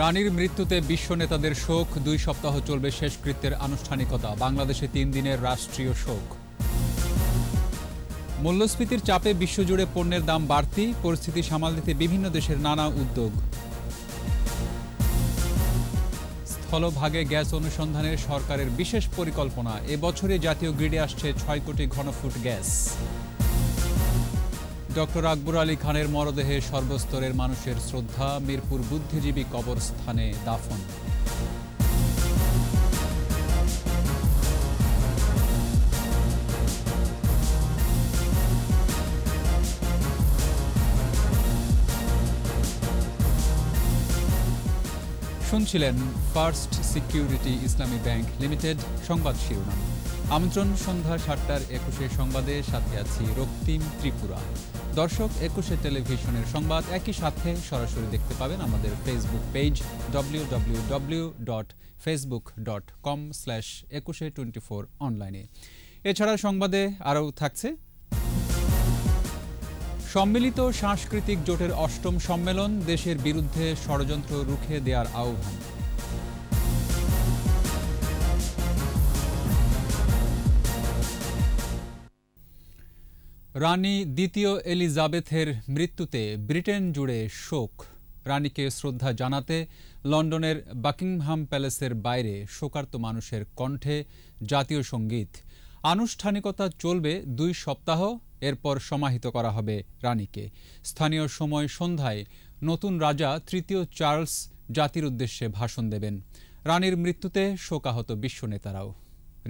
রানীর মৃত্যুতে বিশ্ব নেতাদের শোক, 2 সপ্তাহ চলবে শেষকৃত্যের আনুষ্ঠানিকতা। বাংলাদেশে 3 দিনের রাষ্ট্রীয় শোক। মূল্যস্ফীতির চাপে বিশ্বজুড়ে পণ্যের দাম বাড়তি, পরিস্থিতি সামাল দিতে বিভিন্ন দেশের নানা উদ্যোগ। স্থলভাগে গ্যাস অনুসন্ধানের সরকারের বিশেষ পরিকল্পনা, এবছরে জাতীয় গ্রিডে আসছে 6 কোটি ঘনফুট গ্যাস। ডক্টর আকবর আলী খানের মরদেহে সর্বস্তরের মানুষের শ্রদ্ধা, মিরপুর বুদ্ধিজীবী কবরস্থানে দাফন। শুনছিলেন ফার্স্ট সিকিউরিটি ইসলামী ব্যাংক লিমিটেড সংবাদ শিরোনাম। আমন্ত্রণ সন্ধ্যা 7টার 21 সংবাদে, সাথে আছি রক্তিম ত্রিপুরা। দর্শক, 21 টেলিভিশনের সংবাদ একই সাথে সরাসরি দেখতে পাবেন আমাদের ফেসবুক পেজ www.facebook.com/2124 অনলাইনে। এছাড়া সংবাদে আরও থাকছে সম্মিলিত সাংস্কৃতিক জোটের 8ম সম্মেলন, দেশের বিরুদ্ধে ষড়যন্ত্র রুখে দেওয়ার আহ্বান। রানী দ্বিতীয় এলিজাবেথের মৃত্যুতে ব্রিটেন জুড়ে শোক। রানীকে শ্রদ্ধা জানাতে লন্ডনের বাকিংহাম প্যালেসের বাইরে শোকার্ত মানুষের কণ্ঠে জাতীয় সঙ্গীত। আনুষ্ঠানিকতা চলবে 2 সপ্তাহ, এরপর সমাহিত করা হবে রানীকে। স্থানীয় সময় সন্ধ্যায় নতুন রাজা 3য় চার্লস জাতির উদ্দেশ্যে ভাষণ দেবেন। রানীর মৃত্যুতে শোকাহত বিশ্ব নেতারাও।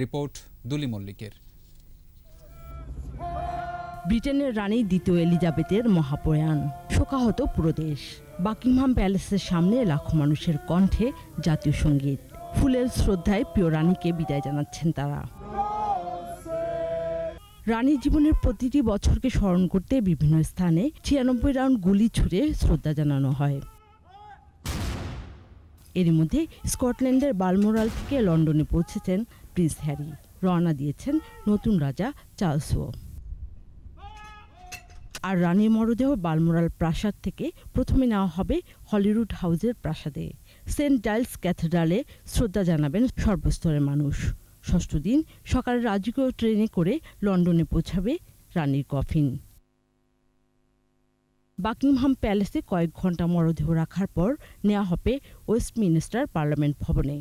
রিপোর্ট দুলি মল্লিকের। ব্রিটেনের রানী দ্বিতীয় এলিজাবেথের মহাপ্রয়াণ, শোকাহত পুরো দেশ। বাকিংহাম প্যালেসের সামনে লাখো মানুষের কণ্ঠে জাতীয় সঙ্গীত। ফুলের শ্রদ্ধায় প্রিয় রানীকে বিদায় জানাচ্ছেন তারা। রানীর জীবনের প্রতিটি বছরকে স্মরণ করতে বিভিন্ন স্থানে 96 রাউন্ড গুলি ছুড়ে শ্রদ্ধা জানানো হয়। এরই মধ্যে স্কটল্যান্ডের বালমোরাল থেকে লন্ডনে পৌঁছেছেন প্রিন্স হ্যারি। রওনা দিয়েছেন নতুন রাজা চার্লসও। আর রানীর মরদেহ বালমোরাল প্রাসাদ থেকে প্রথমে নেওয়া হবে হলিউড হাউসের প্রাসাদে। সেন্ট জাইলস ক্যাথেড্রালে শ্রদ্ধা জানাবেন সর্বস্তরের মানুষ। 6ষ্ঠ দিন সকালে রাজকীয় ট্রেনে করে লন্ডনে পৌঁছাবে রানীর কফিন। বাকিংহাম প্যালেসে কয়েক ঘন্টা মরদেহ রাখার পর নেওয়া হবে ওয়েস্টমিনস্টার পার্লামেন্ট ভবনে।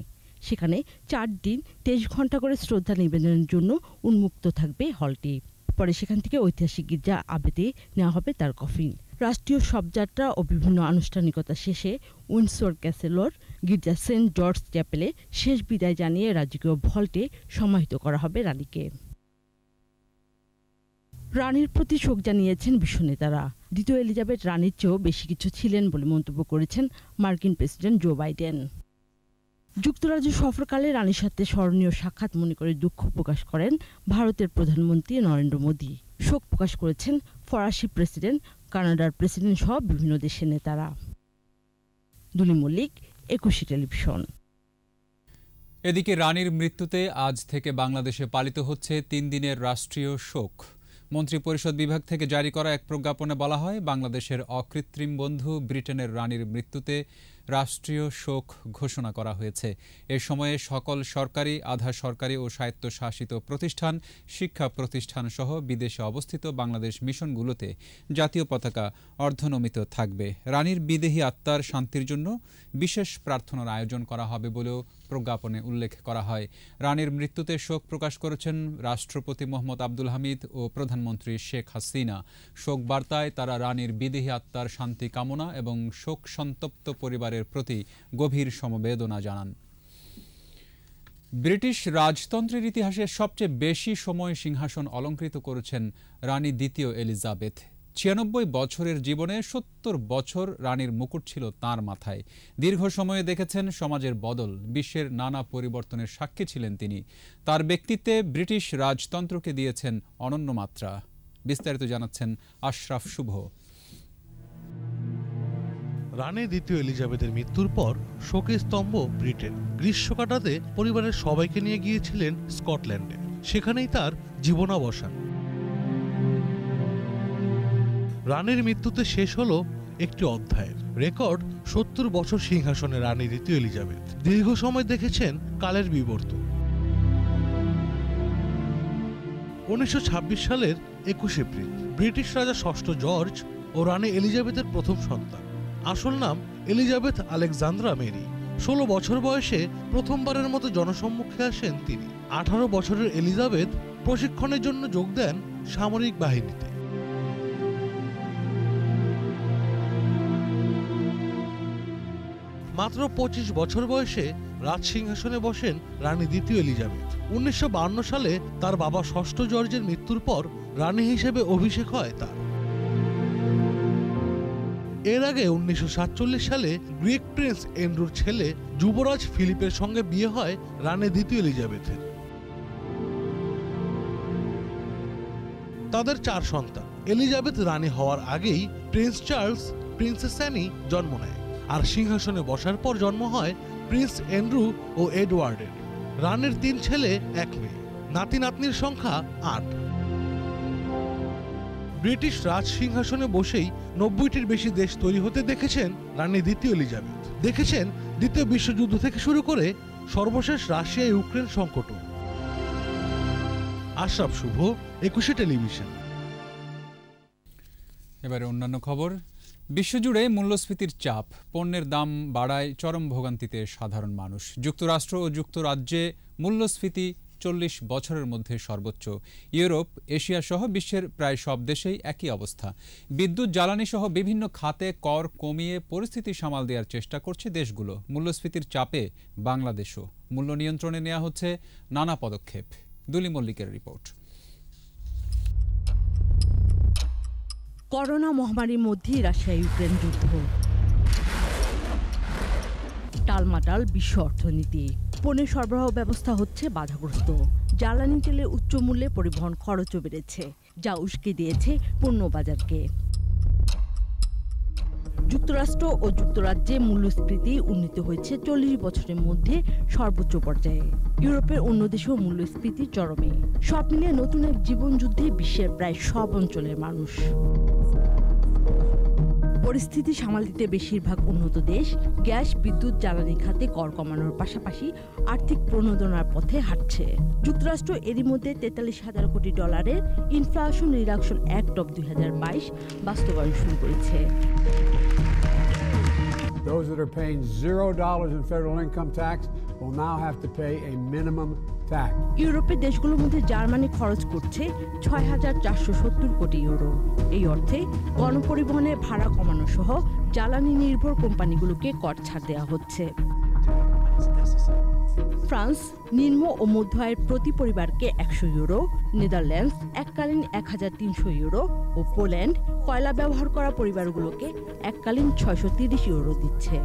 সেখানে 4 দিন 23 ঘন্টা করে শ্রদ্ধা নিবেদনের জন্য উন্মুক্ত থাকবে হলটি। পরে সেখান থেকে ঐতিহাসিক গির্জা আবেতে নেওয়া হবে তার কফিন। রাষ্ট্রীয় শবযাত্রা ও বিভিন্ন আনুষ্ঠানিকতা শেষে উইন্ডসর ক্যাসেলর গির্জা সেন্ট জর্জ চ্যাপেলে শেষ বিদায় জানিয়ে রাজকীয় ভল্টে সমাহিত করা হবে রানীকে। রানীর প্রতি শোক জানিয়েছেন বিশ্ব নেতারা। দ্বিতীয় এলিজাবেথ রানীর চেয়েও বেশি কিছু ছিলেন বলে মন্তব্য করেছেন মার্কিন প্রেসিডেন্ট জো বাইডেন। যুক্তরাজ্য সফরকালে রানীর সাথে স্মরণীয় সাক্ষাৎ মনে করে দুঃখ প্রকাশ করেন ভারতের প্রধানমন্ত্রী নরেন্দ্র মোদী। শোক প্রকাশ করেছেন ফরাসি প্রেসিডেন্ট, কানাডার প্রেসিডেন্ট সহ বিভিন্ন দেশের নেতারা। দুলি মল্লিক, 21 টেলিভিশন। এদিকে রানীর মৃত্যুতে আজ থেকে বাংলাদেশে পালিত হচ্ছে 3 দিনের রাষ্ট্রীয় শোক। মন্ত্রিপরিষদ বিভাগ থেকে জারি করা এক প্রজ্ঞাপনে বলা হয়, বাংলাদেশের অকৃত্রিম বন্ধু ব্রিটেনের রানীর মৃত্যুতে রাষ্ট্রীয় শোক ঘোষণা করা হয়েছে। এ সময়ে সকল সরকারি, আধা সরকারি ও স্বায়ত্তশাসিত প্রতিষ্ঠান, শিক্ষা প্রতিষ্ঠান সহ বিদেশে অবস্থিত বাংলাদেশ মিশনগুলোতে জাতীয় পতাকা অর্ধনমিত থাকবে। রানীর বিদেহী আত্মার শান্তির জন্য বিশেষ প্রার্থনার আয়োজন করা হবে বলেও প্রজ্ঞাপনে উল্লেখ করা হয়। রানীর মৃত্যুতে শোক প্রকাশ করেছেন রাষ্ট্রপতি মোহাম্মদ আব্দুল হামিদ ও প্রধানমন্ত্রী শেখ হাসিনা। শোক বার্তায় তারা রানীর বিদেহী আত্মার শান্তি কামনা এবং শোক সন্তপ্ত পরিবারের প্রতি গভীর সমবেদনা জানান। ব্রিটিশ রাজতন্ত্রের ইতিহাসে সবচেয়ে বেশি সময় সিংহাসন অলংকৃত করেছেন রানী দ্বিতীয় এলিজাবেথ। 96 বছরের জীবনে 70 বছর রানীর মুকুট ছিল তাঁর মাথায়। দীর্ঘ সময়ে দেখেছেন সমাজের বদল, বিশ্বের নানা পরিবর্তনের সাক্ষী ছিলেন তিনি। তার ব্যক্তিত্বে ব্রিটিশ রাজতন্ত্রকে দিয়েছেন অনন্য মাত্রা। বিস্তারিত জানাচ্ছেন আশরাফ শুভ। রানী দ্বিতীয় এলিজাবেথের মৃত্যুর পর শোকে স্তম্ভ ব্রিটেন। গ্রীষ্ম কাটাতে পরিবারের সবাইকে নিয়ে গিয়েছিলেন স্কটল্যান্ডে, সেখানেই তার জীবনাবসান। রানীর মৃত্যুতে শেষ হলো একটি অধ্যায়ের। রেকর্ড 70 বছর সিংহাসনে রানী দ্বিতীয় এলিজাবেথ। দীর্ঘ সময় দেখেছেন কালের বিবর্তন। 1926 সালের 21 এপ্রিল ব্রিটিশ রাজা ষষ্ঠ জর্জ ও রানী এলিজাবেথের প্রথম সন্তান। আসল নাম এলিজাবেথ আলেকজান্দ্রা মেরি। 16 বছর বয়সে প্রথমবারের মতো জনসম্মুখে আসেন তিনি। 18 বছরের এলিজাবেথ প্রশিক্ষণের জন্য যোগ দেন সামরিক বাহিনীতে। মাত্র 25 বছর বয়সে রাজসিংহাসনে বসেন রানী দ্বিতীয় এলিজাবেথ। 1952 সালে তার বাবা ষষ্ঠ জর্জের মৃত্যুর পর রানী হিসেবে অভিষেক হয় তার। এর আগে 1947 সালে গ্রিক প্রিন্স এন্ড্রুর ছেলে যুবরাজ ফিলিপের সঙ্গে বিয়ে হয় রানী দ্বিতীয় এলিজাবেথের। তাদের 4 সন্তান। এলিজাবেথ রানী হওয়ার আগেই প্রিন্স চার্লস, প্রিন্সেস অ্যানি জন্ম নেয়। আর সিংহাসনে বসার পর জন্ম হয় প্রিন্স এন্ড্রু ও এডওয়ার্ডের। রানীর 3 ছেলে 1 মেয়ে। নাতি নাতনির সংখ্যা 8। ব্রিটিশ রাজ সিংহাসনে বসেই 90টির বেশি দেশ তৈরি হতে দেখেছেন রানী দ্বিতীয় এলিজাবেথ। দেখেছেন দ্বিতীয় বিশ্বযুদ্ধ থেকে শুরু করে সর্বশেষ রাশিয়া ইউক্রেন সংকট। আশরাফ শুভ, 21 টেলিভিশন। এবারে অন্যান্য খবর। বিশ্বজুড়ে মূল্যস্ফীতির চাপ, পণ্যের দাম বাড়ায় চরম ভোগান্তিতে সাধারণ মানুষ। যুক্তরাষ্ট্র ও যুক্তরাজ্যে মূল্যস্ফীতি 40 বছরের মধ্যে সর্বোচ্চ। ইউরোপ, এশিয়া সহ বিশ্বের প্রায় সব দেশেই একই অবস্থা। বিদ্যুৎ, জ্বালানি সহ বিভিন্ন খাতে কর কমিয়ে পরিস্থিতি সামাল দেওয়ার চেষ্টা করছে দেশগুলো। মূল্যস্ফীতির চাপে বাংলাদেশও। মূল্য নিয়ন্ত্রণে নেওয়া হচ্ছে নানা পদক্ষেপ। দুলি মল্লিকের রিপোর্ট। করোনা মহামারীর মধ্যেই রাশিয়া ইউক্রেন যুদ্ধ, টালমাটাল বিশ্ব অর্থনীতি। পণ্যের সরবরাহ ব্যবস্থা হচ্ছে বাধাগ্রস্ত। জ্বালানি তেলের উচ্চ মূল্যে পরিবহন খরচও বেড়েছে, যা উস্কে দিয়েছে পণ্য বাজারকে। যুক্তরাষ্ট্র ও যুক্তরাজ্যে মূল্যস্ফীতি উন্নীত হয়েছে 40 বছরের মধ্যে সর্বোচ্চ পর্যায়ে। ইউরোপের অন্য দেশেও মূল্যস্ফীতি চরমে। সব মিলিয়ে নতুন এক জীবনযুদ্ধে বিশ্বের প্রায় সব অঞ্চলের মানুষ। পরিস্থিতি সামাল দিতে বেশিরভাগ উন্নত দেশ গ্যাস, বিদ্যুৎ, জ্বালানি খাতে কর কমানোর পাশাপাশি আর্থিক প্রণোদনার পথে হাঁটছে। যুক্তরাষ্ট্র এরই মধ্যে $43,000 কোটি ইনফ্লেশন রিডাকশন অ্যাক্ট অব 2022 বাস্তবায়ন শুরু করেছে। Those that are paying $0 in federal income tax will now have to pay a minimum tax. ইউরোপের দেশগুলোর মধ্যে জার্মানি খরচ করছে €6,470 কোটি। এই অর্থে গণপরিবহনের ভাড়া কমানো সহ জ্বালানি নির্ভর কোম্পানিগুলোকে কর ছাড় দেওয়া হচ্ছে। ফ্রান্স নিম্ন ও মধ্য আয়ের প্রতি পরিবারকে €100, নেদারল্যান্ডস এককালীন €1,300 ও পোল্যান্ড কয়লা ব্যবহার করা পরিবারগুলোকে এককালীন €630 দিচ্ছে।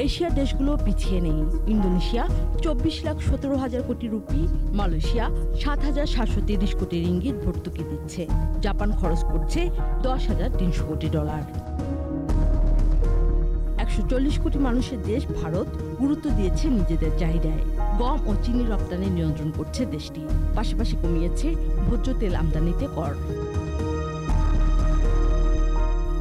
এশিয়ার দেশগুলো পিছিয়ে নেই। ইন্দোনেশিয়া 24,17,000 কোটি রুপি, মালয়েশিয়া 7,730 কোটি রিঙ্গিত ভর্তুকি দিচ্ছে। জাপান খরচ করছে $10,300 কোটি। 140 কোটি মানুষের দেশ ভারত গুরুত্ব দিয়েছে নিজেদের চাহিদায়। গম ও চিনি রপ্তানি নিয়ন্ত্রণ করছে দেশটি। পাশাপাশি কমিয়েছে ভোজ্য তেল আমদানিতে কর।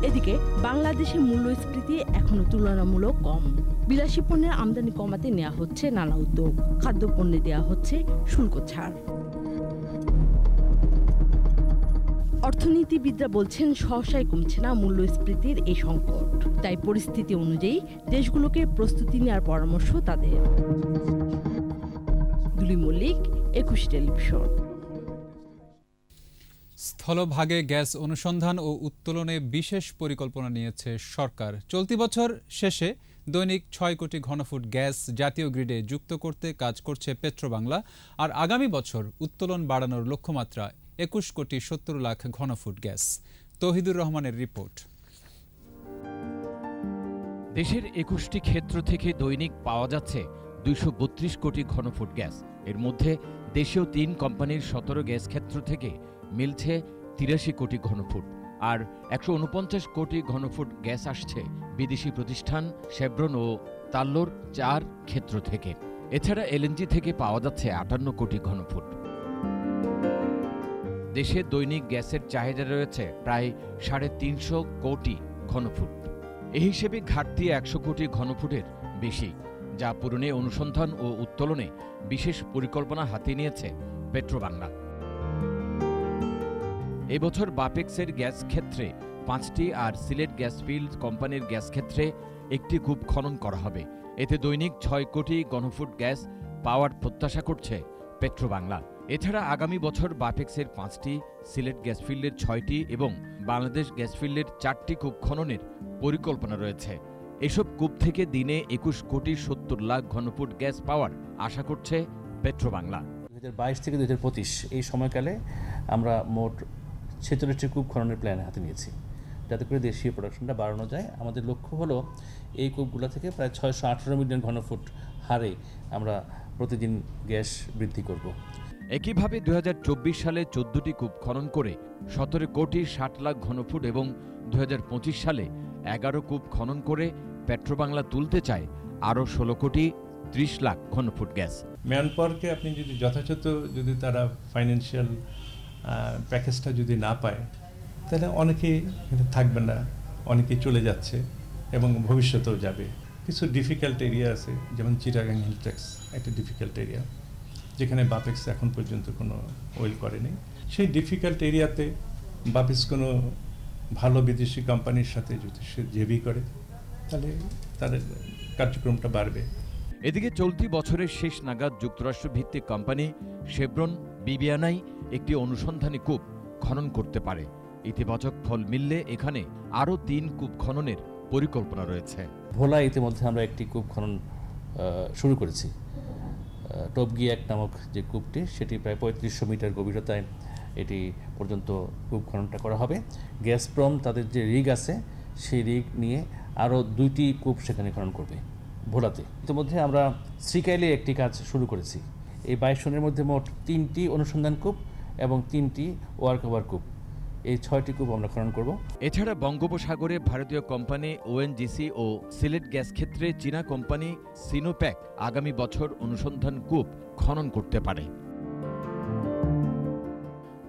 এদিকে বাংলাদেশে মূল্যস্ফীতি এখনো তুলনামূলক কম। বিলাসী পণ্যের আমদানি কমাতে নেওয়া হচ্ছে নানা উদ্যোগ। খাদ্যপণ্যে দেওয়া হচ্ছে শুল্ক ছাড়। অর্থনীতিবিদরা বলছেন সহসায় কমছে না মূল্যস্ফীতির এই সংকট। তাই পরিস্থিতি অনুযায়ী দেশগুলোকে প্রস্তুতি নেওয়ার পরামর্শ তাদের। দুলি মল্লিক, 21 টেলিভিশন। স্থলভাগে গ্যাস অনুসন্ধান ও উত্তোলনে বিশেষ পরিকল্পনা নিয়েছে সরকার। চলতি বছর শেষে দৈনিক 6 কোটি ঘনফুট গ্যাস জাতীয় গ্রিডে যুক্ত করতে কাজ করছে পেট্রোবাংলা। আর আগামী বছর উত্তোলন বাড়ানোর লক্ষ্যমাত্রা 21 কোটি 70 লাখ ঘনফুট গ্যাস। তৌহিদুর রহমানের রিপোর্ট। দেশের 21টি ক্ষেত্র থেকে দৈনিক পাওয়া যাচ্ছে 232 কোটি ঘনফুট গ্যাস। এর মধ্যে দেশীয় 3 কোম্পানির 17 গ্যাস ক্ষেত্র থেকে মিলছে 83 কোটি ঘনফুট। আর 149 কোটি ঘনফুট গ্যাস আসছে বিদেশি প্রতিষ্ঠান শেভরন ও তাল্লোর 4 ক্ষেত্র থেকে। এছাড়া এলএনজি থেকে পাওয়া যাচ্ছে 58 কোটি ঘনফুট। দেশে দৈনিক গ্যাসের চাহিদা রয়েছে প্রায় 350 কোটি ঘনফুট। এই হিসেবে ঘাটতি 100 কোটি ঘনফুটের বেশি, যা পূরণে অনুসন্ধান ও উত্তোলনে বিশেষ পরিকল্পনা হাতে নিয়েছে পেট্রোবাংলা। এবছর বাপেক্সের গ্যাস ক্ষেত্রে 5টি আর সিলেট গ্যাস ফিল্ড কোম্পানির গ্যাস ক্ষেত্রে 1টি কূপ খনন করা হবে। এতে দৈনিক 6 কোটি ঘনফুট গ্যাস পাওয়ার প্রত্যাশা করছে পেট্রোবাংলা। এছাড়া আগামী বছর বাপেক্সের 5টি, সিলেট গ্যাস ফিল্ডের 6টি এবং বাংলাদেশ গ্যাস ফিল্ডের 4টি কূপ খননের পরিকল্পনা রয়েছে। এসব কূপ থেকে দিনে 21 কোটি 70 লাখ ঘনফুট গ্যাস পাওয়ার আশা করছে পেট্রোবাংলা। 2022 থেকে 2025 এই সময়কালে আমরা মোট 46টি কূপ খননের প্ল্যান হাতে নিয়েছি, যাতে করে দেশীয় প্রোডাকশনটা বাড়ানো যায়। আমাদের লক্ষ্য হলো এই কূপগুলো থেকে প্রায় 618 মিলিয়ন ঘনফুট হারে আমরা প্রতিদিন গ্যাস বৃদ্ধি করব। একইভাবে 2024 সালে 14টি কূপ খনন করে 17 কোটি 60 লাখ ঘনফুট এবং 2025 সালে 11 কূপ খনন করে পেট্রোবাংলা তুলতে চায় আরও 16 কোটি 30 লাখ ঘনফুট গ্যাস। ম্যানপাওয়ারকে আপনি যদি যথাযথ তারা ফাইন্যান্সিয়াল প্যাকেজটা যদি না পায়, তাহলে অনেকেই থাকবে না, অনেকেই চলে যাচ্ছে এবং ভবিষ্যতেও যাবে। কিছু ডিফিকাল্ট এরিয়া আছে, যেমন চিটাগাং হিলট্যাক্স একটা ডিফিকাল্ট এরিয়া, যেখানে বাপেক্স এখন পর্যন্ত কোনো ওয়েল করেনি। সেই ডিফিকাল্ট এরিয়াতে বাপেক্স কোনো ভালো বিদেশি কোম্পানির সাথে যদি সে জেবি করে, তাহলে তাদের কার্যক্রমটা বাড়বে। এদিকে চলতি বছরের শেষ নাগাদ যুক্তরাষ্ট্র ভিত্তিক কোম্পানি শেভরন বিবিয়ানাই একটি অনুসন্ধানী কূপ খনন করতে পারে। ইতিবাচক ফল মিললে এখানে আরও 3 কূপ খননের পরিকল্পনা রয়েছে। ভোলা ইতিমধ্যে আমরা একটি কূপ খনন শুরু করেছি। টপগি 1 নামক যে কূপটি, সেটি প্রায় 3500 মিটার গভীরতায় এটি পর্যন্ত কূপ খননটা করা হবে। গ্যাসপ্রম তাদের যে রিগ আছে, সেই রিগ নিয়ে আরও 2টি কূপ সেখানে খনন করবে ভোলাতে। ইতিমধ্যে আমরা শ্রীকাইলে একটি কাজ শুরু করেছি। এই 22 সনের মধ্যে মোট 3টি অনুসন্ধান কূপ এবং 3টি ওয়ার্ক ওভার কূপ, এই 6টি কূপ আমরা খনন করব। এছাড়া বঙ্গোপসাগরে ভারতীয় কোম্পানি ওএনজিসি ও সিলেট গ্যাস ক্ষেত্রে চীনা কোম্পানি সিনোপ্যাক আগামী বছর অনুসন্ধান কূপ খনন করতে পারে।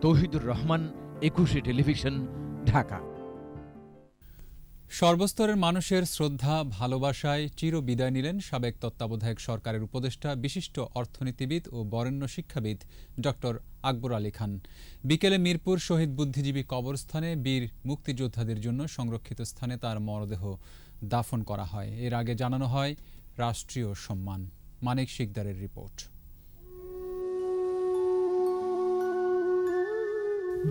তৌহিদুর রহমান, 21 টেলিভিশন, ঢাকা। সর্বস্তরের মানুষের শ্রদ্ধা ভালোবাসায় চির বিদায় নিলেন সাবেক তত্ত্বাবধায়ক সরকারের উপদেষ্টা, বিশিষ্ট অর্থনীতিবিদ ও বরেণ্য শিক্ষাবিদ ডক্টর আকবর আলী খান। বিকেলে মিরপুর শহীদ বুদ্ধিজীবী কবরস্থানে বীর মুক্তিযোদ্ধাদের জন্য সংরক্ষিত স্থানে তার মরদেহ দাফন করা হয়। এর আগে জানানো হয় রাষ্ট্রীয় সম্মান। মানিক শিকদারের রিপোর্ট।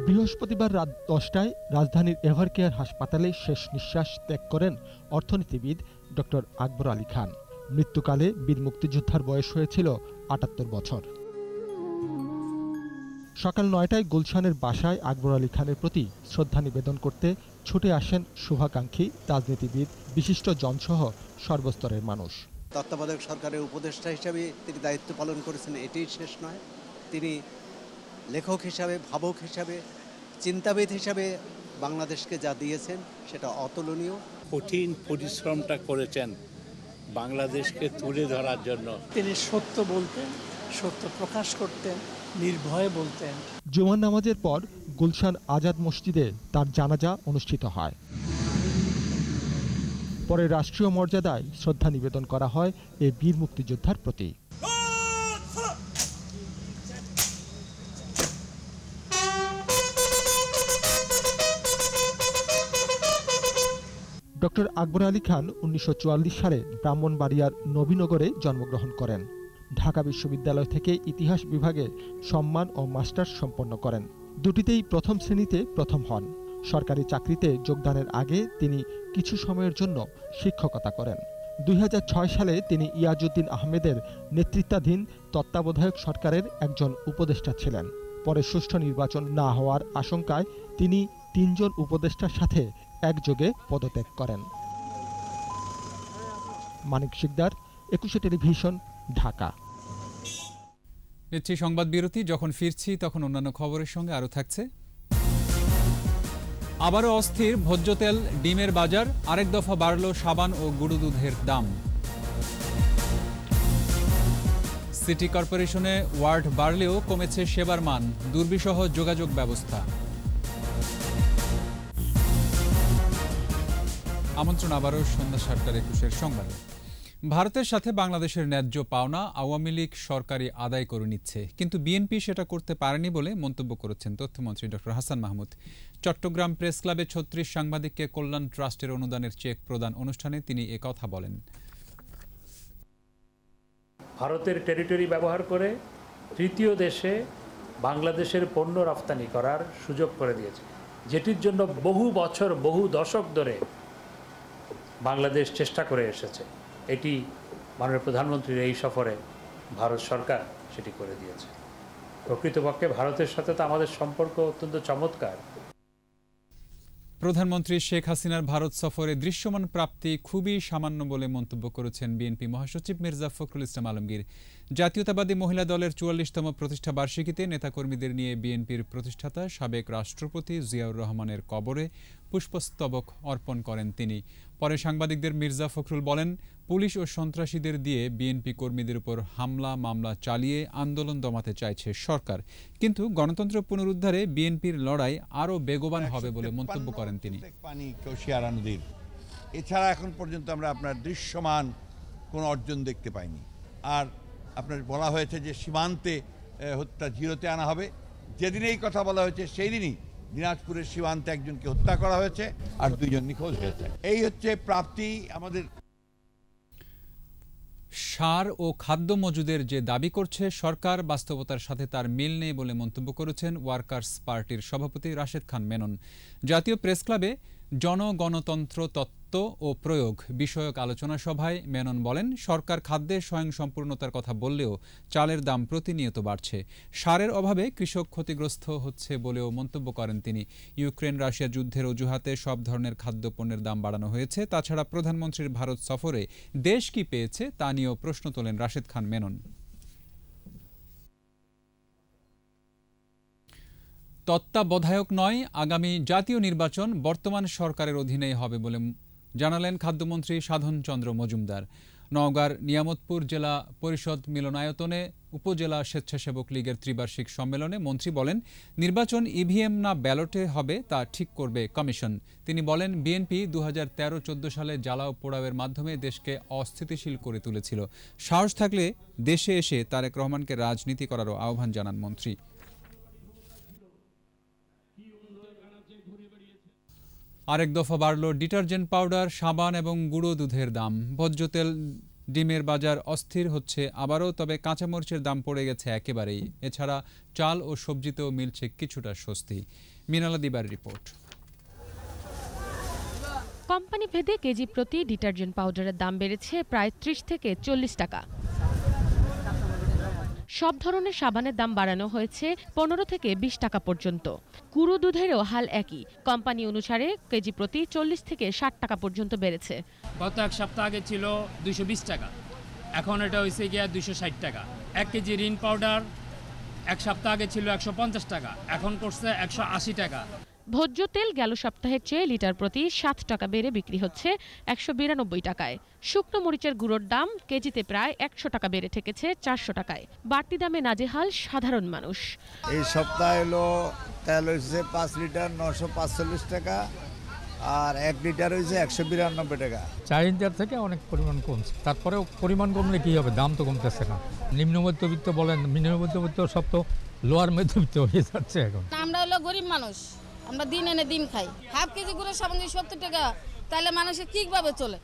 বৃহস্পতিবার রাত 10টায় রাজধানীর এভারকেয়ার হাসপাতালে শেষ নিঃশ্বাস ত্যাগ করেন অর্থনীতিবিদ ডক্টর আকবর আলী খান। মৃত্যুকালে বীর মুক্তিযোদ্ধার বয়স হয়েছিল 78 বছর। সকাল 9টায় গুলশানের বাসায় আকবর আলী খানের প্রতি শ্রদ্ধা নিবেদন করতে ছুটে আসেন শুভাকাঙ্ক্ষী, রাজনীতিবিদ, বিশিষ্ট জনসহ সর্বস্তরের মানুষ। তত্ত্বাবধায়ক সরকারের উপদেষ্টা হিসেবে তিনি দায়িত্ব পালন করেছেন, এটাই শেষ নয়। তিনি লেখক হিসাবে, ভাবক হিসাবে, চিন্তাবিদ হিসাবে বাংলাদেশকে যা দিয়েছেন সেটা অতুলনীয়। কঠিন পরিশ্রমটা করেছেন বাংলাদেশকে তুলে ধরার জন্য। তিনি সত্য বলতেন, সত্য প্রকাশ করতেন, নির্ভয়ে বলতেন। জুমার নামাজের পর গুলশান আজাদ মসজিদে তার জানাজা অনুষ্ঠিত হয়। পরে রাষ্ট্রীয় মর্যাদায় শ্রদ্ধা নিবেদন করা হয় এই বীর মুক্তিযোদ্ধার প্রতি। ডক্টর আকবর আলী খান 1944 সালে ব্রাহ্মণবাড়িয়ার নবীনগরে জন্মগ্রহণ করেন। ঢাকা বিশ্ববিদ্যালয় থেকে ইতিহাস বিভাগে সম্মান ও মাস্টার্স সম্পন্ন করেন। দুটিতেই প্রথম শ্রেণীতে প্রথম হন। সরকারি চাকরিতে যোগদানের আগে তিনি কিছু সময়ের জন্য শিক্ষকতা করেন। 2006 সালে তিনি ইয়াজউদ্দিন আহমেদের নেতৃত্বাধীন তত্ত্বাবধায়ক সরকারের একজন উপদেষ্টা ছিলেন। পরে সুষ্ঠু নির্বাচন না হওয়ার আশঙ্কায় তিনি 3 জন উপদেষ্টার সাথে একযোগে পদত্যাগ করেন। মানিক শিকদার, 21 টেলিভিশন, ঢাকা। নিচ্ছি সংবাদ বিরতি। যখন ফিরছি তখন অন্যান্য খবরের সঙ্গে আরও থাকছে। আবারও অস্থির ভোজ্য তেল, ডিমের বাজার, আরেক দফা বাড়ল সাবান ও গুঁড়ো দুধের দাম। সিটি কর্পোরেশনে ওয়ার্ড বাড়লেও কমেছে সেবার মান, দুর্বিষহ যোগাযোগ ব্যবস্থা। আমন্ত্রণ আবারও সন্ধ্যা 7:21 সংবাদে। ভারতের সাথে বাংলাদেশের ন্যায্য পাওনা আওয়ামী লীগ সরকারি আদায় করে নিচ্ছে, কিন্তু বিএনপি সেটা করতে পারেনি বলে মন্তব্য করেছেন তথ্যমন্ত্রী ডক্টর হাসান মাহমুদ। চট্টগ্রাম প্রেস ক্লাবে 36 সাংবাদিককে কল্যাণ ট্রাস্টের অনুদানের চেক প্রদান অনুষ্ঠানে তিনি একথা বলেন। ভারতের টেরিটরি ব্যবহার করে তৃতীয় দেশে বাংলাদেশের পণ্য রপ্তানি করার সুযোগ করে দিয়েছে, যেটির জন্য বহু বছর বহু দশক ধরে বাংলাদেশ চেষ্টা করে এসেছে। এটি মাননীয় প্রধানমন্ত্রীর এই সফরে ভারত সরকার সেটি করে দিয়েছে। প্রকৃতপক্ষে ভারতের সাথে তো আমাদের সম্পর্ক অত্যন্ত চমৎকার। প্রধানমন্ত্রী শেখ হাসিনার ভারত সফরে দৃশ্যমান প্রাপ্তি খুবই সামান্য বলে মন্তব্য করেছেন বিএনপি মহাসচিব মির্জা ফখরুল ইসলাম আলমগীর। জাতীয়তাবাদী মহিলা দলের 44তম প্রতিষ্ঠা বার্ষিকীতে নেতাকর্মীদের নিয়ে বিএনপির প্রতিষ্ঠাতা সাবেক রাষ্ট্রপতি জিয়াউর রহমানের কবরে পুষ্পস্তবক অর্পণ করেন তিনি। পরে সাংবাদিকদের মির্জা ফখরুল বলেন, পুলিশ ও সন্ত্রাসীদের দিয়ে বিএনপি কর্মীদের উপর হামলা মামলা চালিয়ে আন্দোলন দমাতে চাইছে সরকার, কিন্তু গণতন্ত্র পুনরুদ্ধারে বিএনপির লড়াই আরও বেগবান হবে বলে মন্তব্য করেন তিনি। এছাড়া এখন পর্যন্ত আমরা আপনার দৃশ্যমান কোনো অর্জন দেখতে পাইনি। আর আপনার বলা হয়েছে যে সীমান্তে হত্যা জিরোতে আনা হবে। যেদিন এই কথা বলা হয়েছে সেই দিনই দিনাজপুরের সীমান্তে একজনকে হত্যা করা হয়েছে আর 2 জন নিখোঁজ হয়েছে। এই হচ্ছে প্রাপ্তি আমাদের। সার ও খাদ্য মজুদের যে দাবি করছে সরকার, বাস্তবতার সাথে তার মিল নেই বলে মন্তব্য করেছেন ওয়ার্কার্স পার্টির সভাপতি রাশেদ খান মেনন। জাতীয় প্রেস ক্লাবে জনগণতন্ত্র তত্ত্ব ও প্রয়োগ বিষয়ক আলোচনা সভায় মেনন বলেন, সরকার খাদ্যের স্বয়ংসম্পূর্ণতার কথা বললেও চালের দাম প্রতিনিয়ত বাড়ছে। সারের অভাবে কৃষক ক্ষতিগ্রস্ত হচ্ছে বলেও মন্তব্য করেন তিনি। ইউক্রেন রাশিয়া যুদ্ধের অজুহাতে সব ধরনের খাদ্যপণ্যের দাম বাড়ানো হয়েছে। তাছাড়া প্রধানমন্ত্রীর ভারত সফরে দেশ কি পেয়েছে তা নিয়েও প্রশ্ন তোলেন রাশেদ খান মেনন। তত্ত্বাবধায়ক নয়, আগামী জাতীয় নির্বাচন বর্তমান সরকারের অধীনেই হবে বলে জানালেন খাদ্যমন্ত্রী সাধন চন্দ্র মজুমদার। নওগাঁর নিয়ামতপুর জেলা পরিষদ মিলনায়তনে উপজেলা স্বেচ্ছাসেবক লীগের ত্রিবার্ষিক সম্মেলনে মন্ত্রী বলেন, নির্বাচন ইভিএম না ব্যালটে হবে তা ঠিক করবে কমিশন। তিনি বলেন, বিএনপি 2013-14 সালে জ্বালাও পোড়াওয়ের মাধ্যমে দেশকে অস্থিতিশীল করে তুলেছিল। সাহস থাকলে দেশে এসে তারেক রহমানকে রাজনীতি করারও আহ্বান জানান মন্ত্রী। আরেক দফা বাড়ল ডিটারজেন্ট পাউডার, সাবান এবং গুঁড়ো দুধের দাম। ভোজ্য তেল, ডিমের বাজার অস্থির হচ্ছে আবারও, তবে কাঁচামরিচের দাম পড়ে গেছে একেবারেই। এছাড়া চাল ও সবজিতেও মিলছে কিছুটা স্বস্তি। মিনালা দিবার রিপোর্ট। কোম্পানি ভেদে কেজি প্রতি ডিটারজেন্ট পাউডারের দাম বেড়েছে প্রায় 30 থেকে 40 টাকা। সব ধরনের সাবানের দাম বাড়ানো হয়েছে 15 থেকে 20 টাকা পর্যন্ত। গুঁড়ো দুধেরও হাল একই। কোম্পানি অনুসারে কেজি প্রতি 40 থেকে 60 টাকা পর্যন্ত বেড়েছে। গত এক সপ্তাহ আগে ছিল 220 টাকা, এখন এটা হয়েছে গিয়া 260 টাকা। 1 কেজি রিন পাউডার এক সপ্তাহ আগে ছিল 150 টাকা, এখন করছে 180 টাকা। ভোজ্য তেল গেল সপ্তাহের চেয়ে লিটার প্রতি 7 টাকা বেড়ে বিক্রি হচ্ছে 192 টাকায়। শুকনো মরিচের গুঁড়োর দাম কেজিতে প্রায় 100 টাকা বেড়ে ঠেকেছে 400 টাকায়। বাড়তি দামে নাজেহাল সাধারণ মানুষ। এই সপ্তাহে হলো তেল হয়েছে 5 লিটার 945 টাকা, আর 1 লিটার হয়েছে 192 টাকা। চাহিদার থেকে অনেক পরিমাণ কমছে, তারপরেও পরিমাণ কমলে কি হবে, দাম তো কমতেছে না। নিম্ন মধ্যবিত্ত বলেন, নিম্ন মধ্যবিত্ত সব তো লোয়ার মধ্যবিত্ত হয়ে যাচ্ছে এখন। আমরা হলো গরিব মানুষ, আমরা দিন এনে দিন খাই। হাফ কেজি গুঁড়োর সাবান 70 টাকা, তাহলে মানুষের কিভাবে চলে?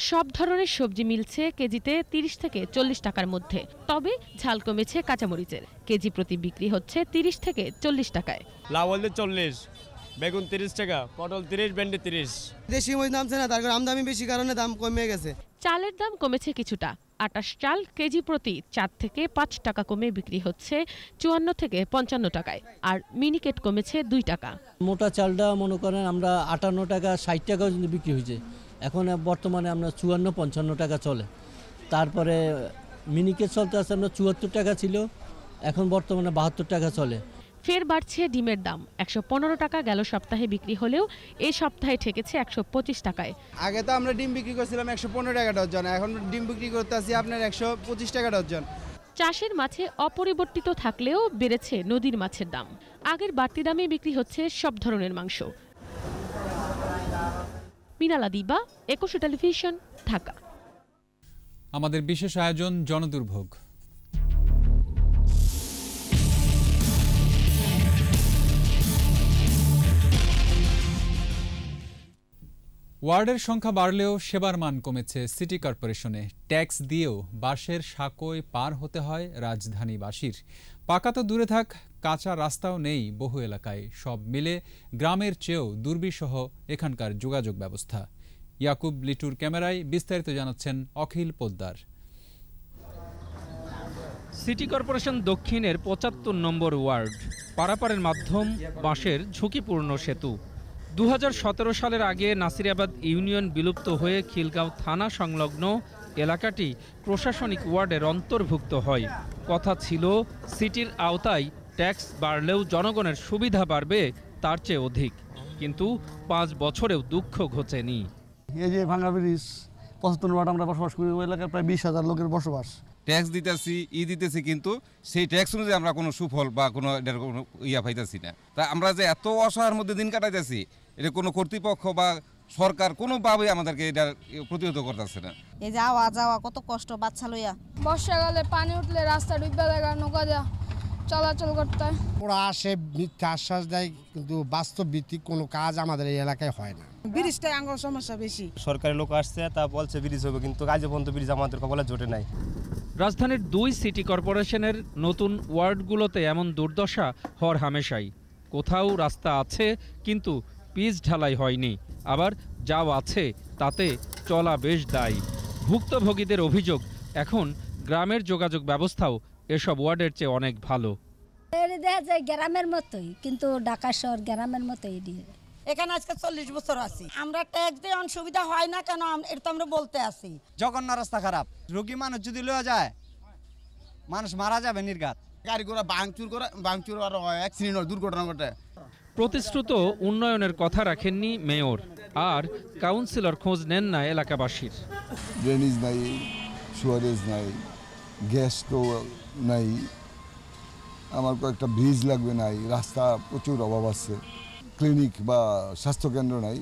সব ধরনের সবজি মিলছে কেজিতে 30 থেকে 40 টাকার মধ্যে, তবে ঝাল কমেছে কাঁচামরিচের। কেজি প্রতি বিক্রি হচ্ছে 30 থেকে 40 টাকায়। লাউ হলে 40, বেগুন 30 টাকা, পটল 30, ভেন্ডি 30। দেশি মরিচ নামছে না, তার আমদামি বেশি কারণে দাম কমে গেছে। চালের দাম কমেছে কিছুটা। 28 চাল কেজি প্রতি 4 থেকে 5 টাকা কমে বিক্রি হচ্ছে 54 থেকে 55 টাকায়, আর মিনিকেট কমেছে 2 টাকা। মোটা চালটা মনে করেন আমরা 58 টাকা 60 টাকা পর্যন্ত বিক্রি হয়েছে, এখন বর্তমানে আমরা 54-55 টাকা চলে। তারপরে মিনিকেট চলতে আছে আমরা 74 টাকা ছিল, এখন বর্তমানে 72 টাকা চলে। ফের বাড়ছে ডিমের দাম। 115 টাকা গেল সপ্তাহে বিক্রি হলেও এই সপ্তাহে ঠেকেছে 125 টাকায়। আগে তো আমরা ডিম বিক্রি করছিলাম 115 টাকা ডজন, এখন ডিম বিক্রি করতে আছি আপনার 125 টাকা ডজন। চাষের মাছে অপরিবর্তিত থাকলেও বেড়েছে নদীর মাছের দাম। আগের বাড়তি দামে বিক্রি হচ্ছে সব ধরনের মাংস। মিনালা দিবা, একুশে টেলিভিশন, ঢাকা। আমাদের বিশেষ আয়োজন জনদুর্ভোগ। ওয়ার্ডের সংখ্যা বাড়লেও সেবার মান কমেছে সিটি কর্পোরেশনে। ট্যাক্স দিয়েও বাঁশের সাঁকোয় পার হতে হয় রাজধানীবাসীর। পাকা তো দূরে থাক, কাঁচা রাস্তাও নেই বহু এলাকায়। সব মিলে গ্রামের চেয়েও দুর্বিষহ এখানকার যোগাযোগ ব্যবস্থা। ইয়াকুব লিটুর ক্যামেরায় বিস্তারিত জানাচ্ছেন অখিল পোদ্দার। সিটি কর্পোরেশন দক্ষিণের ৭৫ নম্বর ওয়ার্ড। পারাপারের মাধ্যম বাঁশের ঝুঁকিপূর্ণ সেতু। ২০১৭ সালের আগে নাসিরাবাদ ইউনিয়ন বিলুপ্ত হয়ে খিলগাঁও থানা সংলগ্ন এলাকাটি প্রশাসনিক ওয়ার্ডের অন্তর্ভুক্ত হয়। কথা ছিল সিটির আওতায় ট্যাক্স বাড়লেও জনগণের সুবিধা বাড়বে তার চেয়ে অধিক, কিন্তু ৫ বছরেও দুঃখ ঘোচেনি। এই যে ভাঙা ব্রিজ ৭৫ ওয়ার্ড আমরা বসবাস করি, ওই এলাকায় প্রায় ২০,০০০ লোকের বসবাস। ট্যাক্স দিতেছি দিতেছি, কিন্তু সেই ট্যাক্স অনুযায়ী আমরা কোনো সুফল বা কোনো এটার কোনো পাইতেছি না। তা আমরা যে এত অসহায়ের মধ্যে দিন কাটাইতেছি, এটা কোনো কর্তৃপক্ষ বা সরকার কোনোভাবেই আমাদেরকে এটা প্রতিহত করতেছে না। এই যে আওয়া যাওয়া কত কষ্ট বাচ্চা লইয়া। বর্ষাকালে পানি উঠলে রাস্তা ডুবে যায়, নৌকা যা চলাচল করতে হয়। ওরা আসে মিথ্যা আশ্বাস দেয়, কিন্তু বাস্তব ভিত্তিক কোনো কাজ আমাদের এই এলাকায় হয় না। ব্রিজটাই আঙ্গুর সমস্যা বেশি। সরকারি লোক আসছে, তা বলছে ব্রিজ হবে, কিন্তু আজও পর্যন্ত ব্রিজ আমাদের কপালে জোটে নাই। রাজধানীর ২ সিটি কর্পোরেশনের নতুন ওয়ার্ডগুলোতে এমন দুর্দশা হর হামেশাই। কোথাও রাস্তা আছে কিন্তু পিচ ঢালাই হয়নি, আবার যাও আছে তাতে চলা বেশ দায়ী। ভুক্তভোগীদের অভিযোগ, এখন গ্রামের যোগাযোগ ব্যবস্থাও এসব ওয়ার্ডের চেয়ে অনেক ভালো। দেখা যায় গ্রামের মতোই, কিন্তু ঢাকা শহর গ্রামের মতোই। এখানে আজকে ৪০ বছর আছি আমরা, ট্যাক্স দিয়ে অসুবিধা হয় না কেন এটা তো আমরা বলতে আছি। জঘন্য রাস্তা খারাপ, রোগী মানুষ যদি লয়ে যায় মানুষ মারা যাবে নির্ঘাত। গাড়ি ঘোড়া ভাঙচুর আর অ্যাক্সিডেন্ট দুর্ঘটনা ঘটে। প্রতিশ্রুত উন্নয়নের কথা রাখেননি মেয়র, আর কাউন্সিলর খোঁজ নেন না এলাকাবাসীর। ড্রেনেজ নাই, সুয়ারেজ নাই, গ্যাস তো নাই, আমার কয়েকটা ব্রিজ লাগবে নাই, রাস্তা প্রচুর অভাব আছে, ক্লিনিক বা স্বাস্থ্যকেন্দ্র নাই,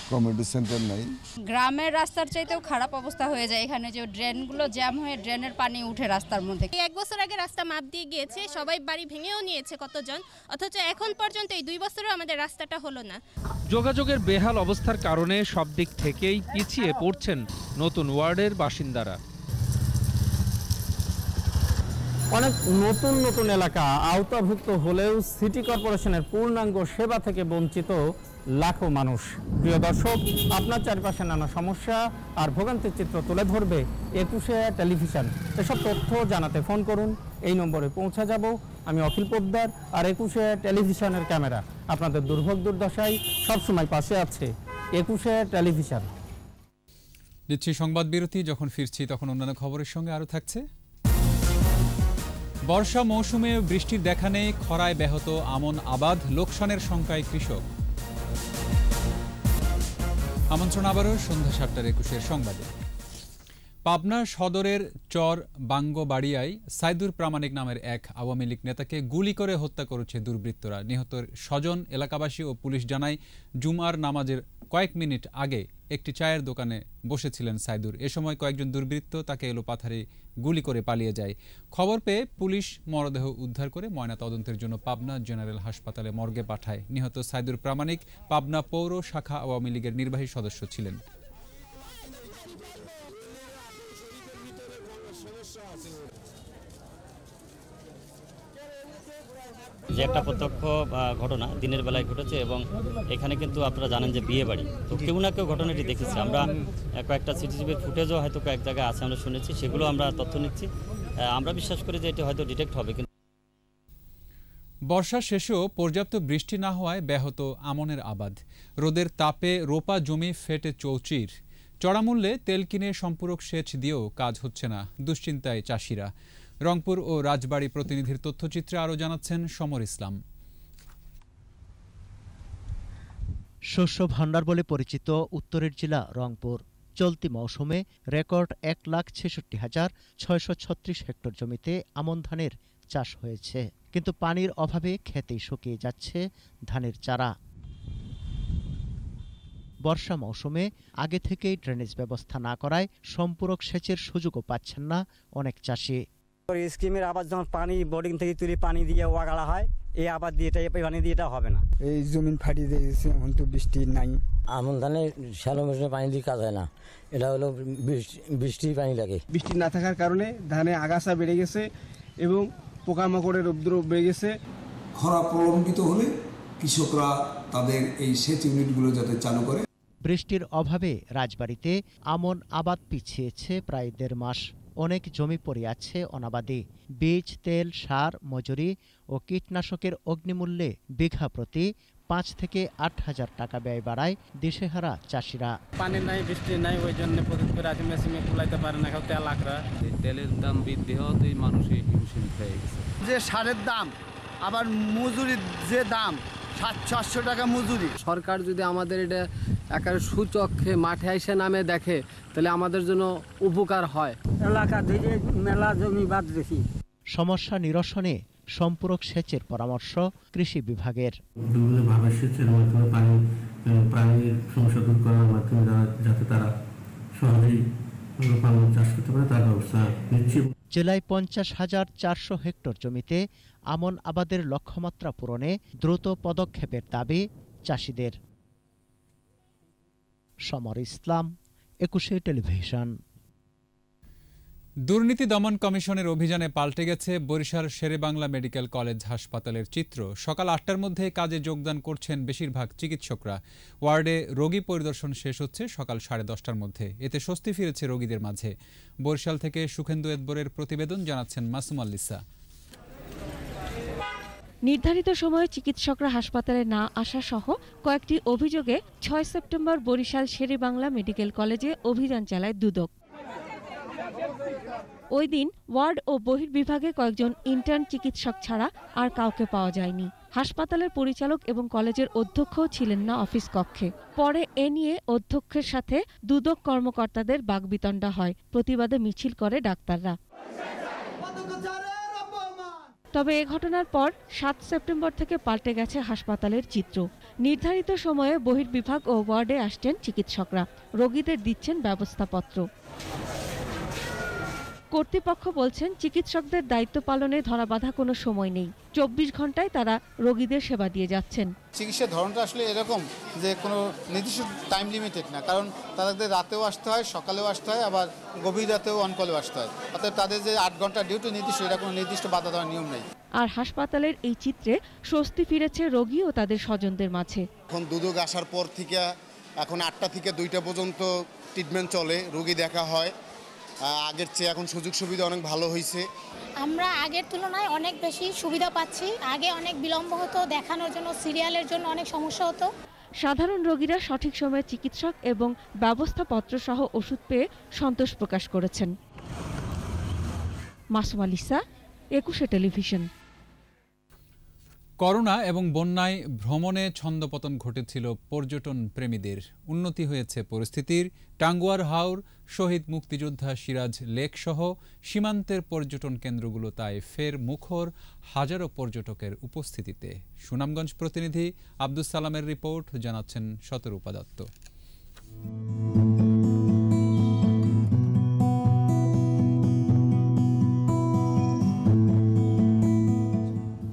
কমিউনিটি সেন্টার নাই। গ্রামের রাস্তার চাইতেও খারাপ অবস্থা হয়ে যায়। এখানে যে ড্রেনগুলো জ্যাম হয়ে ড্রেনের পানি উঠে রাস্তার মধ্যে। 1 বছর আগে রাস্তা মাপ দিয়ে গিয়েছে, সবাই বাড়ি ভেঙেও নিয়েছে কতজন, অথচ এখন পর্যন্ত এই 2 বছরেও আমাদের রাস্তাটা হলো না। যোগাযোগের বেহাল অবস্থার কারণে সব দিক থেকেই পিছিয়ে পড়ছেন নতুন ওয়ার্ডের বাসিন্দারা। অনেক নতুন এলাকা আওতাভুক্ত হলেও সিটি কর্পোরেশনের পূর্ণাঙ্গ সেবা থেকে বঞ্চিত লাখো মানুষ। প্রিয় দর্শক, আপনার চারপাশে নানা সমস্যা আর ভোগান্তির চিত্র তুলে ধরবে একুশে টেলিভিশন। এসব তথ্য জানাতে ফোন করুন, এই নম্বরে পৌঁছে যাব। আমি অখিল পোদ্দার, আর একুশে টেলিভিশনের ক্যামেরা আপনাদের দুর্ভোগ দুর্দশায় সবসময় পাশে আছে। একুশে টেলিভিশন। দিচ্ছি সংবাদ বিরতি, যখন ফিরছি তখন অন্যান্য খবরের সঙ্গে আরও থাকছে। বর্ষা মৌসুমে বৃষ্টির দেখা নেই, খরায় ব্যাহত আমন আবাদ, লোকসানের শঙ্কায় কৃষক। আমন্ত্রণ আবারও সন্ধ্যা ৭টার ২১-এর সংবাদে। পাবনা সদরের চর বাঙ্গবাড়িয়ায় সাইদুর প্রামাণিক নামের এক আওয়ামী লীগ নেতাকে গুলি করে হত্যা করেছে দুর্বৃত্তরা। নিহতের স্বজন, এলাকাবাসী ও পুলিশ জানায়, জুমার নামাজের কয়েক মিনিট আগে একটি চায়ের দোকানে বসেছিলেন সাইদুর। এ সময় কয়েকজন দুর্বৃত্ত তাকে এলোপাথারি গুলি করে পালিয়ে যায়। খবর পেয়ে পুলিশ মরদেহ উদ্ধার করে ময়না তদন্তের জন্য পাবনা জেনারেল হাসপাতালে মর্গে পাঠায়। নিহত সাইদুর প্রামাণিক পাবনা পৌর শাখা আওয়ামী লীগের নির্বাহী সদস্য ছিলেন। যে একটা প্রত্যক্ষ ঘটনা দিনের বেলায় ঘটেছে, এবং এখানে কিন্তু আপনারা জানেন যে বিয়ে বাড়ি, তো কেউ না কেউ ঘটনাটি দেখেছে। আমরা কয়েকটা সিসিটিভির ফুটেজও হয়তো কয়েক জায়গায় আছে, আমরা শুনেছি, সেগুলো আমরা তথ্য নিচ্ছি। আমরা বিশ্বাস করি যে এটি হয়তো ডিটেক্ট হবে। বর্ষা শেষেও পর্যাপ্ত বৃষ্টি না হওয়ায় ব্যাহত আমনের আবাদ। রোদের তাপে রোপা জমি ফেটে চৌচির। চড়া মূল্যে তেল কিনে সম্পূরক সেচ দিয়েও কাজ হচ্ছে না, দুশ্চিন্তায় চাষিরা। রংপুর ও রাজবাড়ী প্রতিনিধির তথ্যচিত্রে আরও জানাচ্ছেন সমর ইসলাম। শস্য ভাণ্ডার বলে পরিচিত উত্তরের জেলা রংপুর। চলতি মৌসুমে রেকর্ড 1,66,636 হেক্টর জমিতে আমন ধানের চাষ হয়েছে, কিন্তু পানির অভাবে খেতেই শুকিয়ে যাচ্ছে ধানের চারা। বর্ষা মৌসুমে আগে থেকেই ড্রেনেজ ব্যবস্থা না করায় সম্পূরক সেচের সুযোগও পাচ্ছেন না অনেক চাষি। স্কিমের আবাদ যখন পানি বোর্ডিং থেকে তুলে পানি দিয়ে ওয়াগালা হয়, এই আবাদ দিয়ে পানি দিয়ে এটা হবে না। এই জমিন ফাটিয়ে দিয়েছে, এখন তো বৃষ্টি নাই। আমন ধানে শ্যালো মেশিনে পানি দিয়ে কাজ হয় না, এটা হলো বৃষ্টির পানি লাগে। বৃষ্টি না থাকার কারণে ধানে আগাছা বেড়ে গেছে এবং পোকামাকড়ের উপদ্রব বেড়ে গেছে। খরা প্রলম্বিত হলে কৃষকরা তাদের এই সেচ ইউনিটগুলো যাতে চালু করে। বৃষ্টির অভাবে রাজবাড়ীতে আমন আবাদ পিছিয়েছে প্রায় 1.5 মাস। অনেক জমি পড়ে আছে অনাবাদি। বীজ, তেল, সার, মজুরি ও কীটনাশকের অগ্নিমূল্যে বিঘা প্রতি 5 থেকে 8 হাজার টাকা ব্যয় বাড়ায় দিশেহারা চাষিরা। পানি নাই, বৃষ্টি নাই, ওই জন্য প্রতিদিন করে আছে মেশিনে কুলাইতে পারে না, তেল আঁকড়া। তেলের দাম বৃদ্ধি হওয়াতেই মানুষই হিমশিম হয়ে গেছে। যে সারের দাম, আবার মজুরির যে দাম, 700-800 টাকা মজুরি। সরকার যদি আমাদের এটা একেবারে সুচক্ষে মাঠে এসে নামে দেখে, তাহলে আমাদের জন্য উপকার হয়। এলাকা থেকে মেলা জমি বাদ দিয়েছি। সমস্যা নিরসনে সম্পূরক সেচের পরামর্শ কৃষি বিভাগের। বিভিন্নভাবে সেচের মাধ্যমে পানির সমস্যা দূর করার মাধ্যমে যাতে তারা সহজেই চাষ করতে পারে তার ব্যবস্থা নিচ্ছি। জেলায় 50,400 হেক্টর জমিতে আমন আবাদের লক্ষ্যমাত্রা পূরণে দ্রুত পদক্ষেপের দাবি চাষিদের। সমর ইসলাম, 21 টেলিভিশন। দুর্নীতি দমন কমিশনের অভিযানে পাল্টে গেছে বরিশাল শেরেবাংলা মেডিকেল কলেজ হাসপাতালের চিত্র। সকাল 8টার মধ্যে কাজে যোগদান করছেন বেশিরভাগ চিকিৎসকরা। ওয়ার্ডে রোগী পরিদর্শন শেষ হচ্ছে সকাল 10:30টার মধ্যে। এতে স্বস্তি ফিরেছে রোগীদের মাঝে। বরিশাল থেকে সুখেন্দু এদবরের প্রতিবেদন, জানাচ্ছেন মাসুম আলিসা। নির্ধারিত সময়ে চিকিৎসকরা হাসপাতালে না আসা সহ কয়েকটি অভিযোগে 6 সেপ্টেম্বর বরিশাল শেরেবাংলা মেডিকেল কলেজে অভিযান চালায় দুদক। ওই দিন ওয়ার্ড ও বহির্বিভাগে কয়েকজন ইন্টার্ন চিকিৎসক ছাড়া আর কাউকে পাওয়া যায়নি। হাসপাতালের পরিচালক এবং কলেজের অধ্যক্ষও ছিলেন না অফিস কক্ষে। পরে এ নিয়ে অধ্যক্ষের সাথে দুদক কর্মকর্তাদের বাকবিতণ্ডা হয়। প্রতিবাদে মিছিল করে ডাক্তাররা। তবে এ ঘটনার পর 7 সেপ্টেম্বর থেকে পাল্টে গেছে হাসপাতালের চিত্র। নির্ধারিত সময়ে বহির্বিভাগ ও ওয়ার্ডে আসছেন চিকিৎসকরা, রোগীদের দিচ্ছেন ব্যবস্থাপত্র। কর্তৃপক্ষ বলছেন চিকিৎসকদের দায়িত্ব পালনে ধরাবাঁধা কোনো সময় নেই। 24 ঘন্টায় তারা রোগীদের সেবা দিয়ে যাচ্ছেন। চিকিৎসার ধরনটা আসলে এরকম যে কোনো নির্দিষ্ট টাইম লিমিটেড না, কারণ তাদের রাতেও আসতে হয়, সকালেও আসতে হয়, আবার গভীর রাতেও অনকলেও আসতে হয়। অর্থাৎ তাদের যে 8 ঘন্টা ডিউটি নির্দিষ্ট, এটা কোনো নির্দিষ্ট বাধা দেওয়ার নিয়ম নেই। আর হাসপাতালের এই চিত্রে স্বস্তি ফিরেছে রোগী ও তাদের স্বজনদের মাঝে। এখন দুদক আসার পর থেকে এখন 8টা থেকে 2টা পর্যন্ত ট্রিটমেন্ট চলে, রোগী দেখা হয়। আগের চেয়ে এখন সুযোগ সুবিধা অনেক ভালো হয়েছে। আমরা আগের তুলনায় অনেক বেশি সুবিধা পাচ্ছি। আগে অনেক বিলম্ব হতো, দেখানোর জন্য সিরিয়ালের জন্য অনেক সমস্যা হতো। সাধারণ রোগীরা সঠিক সময়ে চিকিৎসক এবং ব্যবস্থাপত্র সহ ওষুধ পেয়ে সন্তোষ প্রকাশ করেছেন। মাসুম আলিসা, 21 টেলিভিশন। করোনা এবং বন্যায় ভ্রমণে ছন্দপতন ঘটেছিল পর্যটন প্রেমীদের। উন্নতি হয়েছে পরিস্থিতির। টাঙ্গুয়ার হাওর, শহীদ মুক্তিযোদ্ধা সিরাজ লেক সহ সীমান্তের পর্যটন কেন্দ্রগুলো তাই ফের মুখর হাজারো পর্যটকের উপস্থিতিতে। সুনামগঞ্জ প্রতিনিধি আব্দুস সালামের রিপোর্ট, জানাচ্ছেন শতরূপা দত্ত।